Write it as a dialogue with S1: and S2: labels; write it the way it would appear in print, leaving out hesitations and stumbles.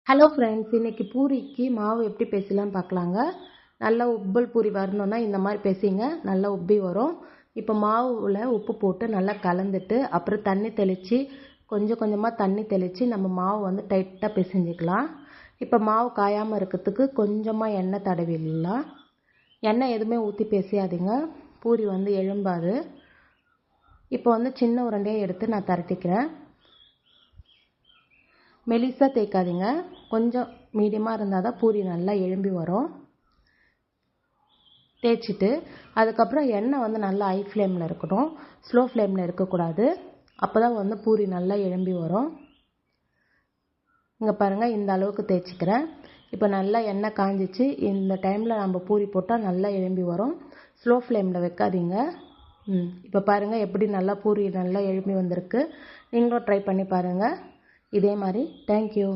S1: Hello friends, இன்றைக்கி பூரிக்கு மாவு எப்படி பேசலான்னு பார்க்கலாங்க. நல்லா உப்பல் பூரி வரணுன்னா இந்த மாதிரி பேசிங்க, நல்லா உப்பி வரும். இப்போ மாவில் உப்பு போட்டு நல்லா கலந்துட்டு அப்புறம் தண்ணி தெளித்து கொஞ்சம் கொஞ்சமாக தண்ணி தெளித்து நம்ம மாவு வந்து டைட்டாக பிசைஞ்சிக்கலாம். இப்போ மாவு காயாமல் இருக்கிறதுக்கு கொஞ்சமாக எண்ணெய் தடவிடலாம். எண்ணெய் எதுவுமே ஊற்றி பேசியாதீங்க, பூரி வந்து எழும்பாது. இப்போ வந்து சின்ன உருண்டையாக எடுத்து நான் திரட்டிக்கிறேன். மெலிசாக தேய்க்காதீங்க, கொஞ்சம் மீடியமாக இருந்தால் தான் பூரி நல்லா எழும்பி வரும். தேய்ச்சிட்டு அதுக்கப்புறம் எண்ணெய் வந்து நல்லா ஹை ஃப்ளேமில் இருக்கணும், ஸ்லோ ஃப்ளேமில் இருக்கக்கூடாது. அப்போ தான் வந்து பூரி நல்லா எழும்பி வரும். இங்கே பாருங்கள், இந்த அளவுக்கு தேய்ச்சிக்கிறேன். இப்போ நல்லா எண்ணெய் காஞ்சிச்சு. இந்த டைமில் நம்ம பூரி போட்டால் நல்லா எழும்பி வரும். ஸ்லோ ஃப்ளேமில் வைக்காதீங்க. இப்போ பாருங்கள் எப்படி நல்லா பூரி நல்லா எழும்பி வந்திருக்கு. நீங்களும் ட்ரை பண்ணி பாருங்கள் இதே மாதிரி. தேங்க்யூ.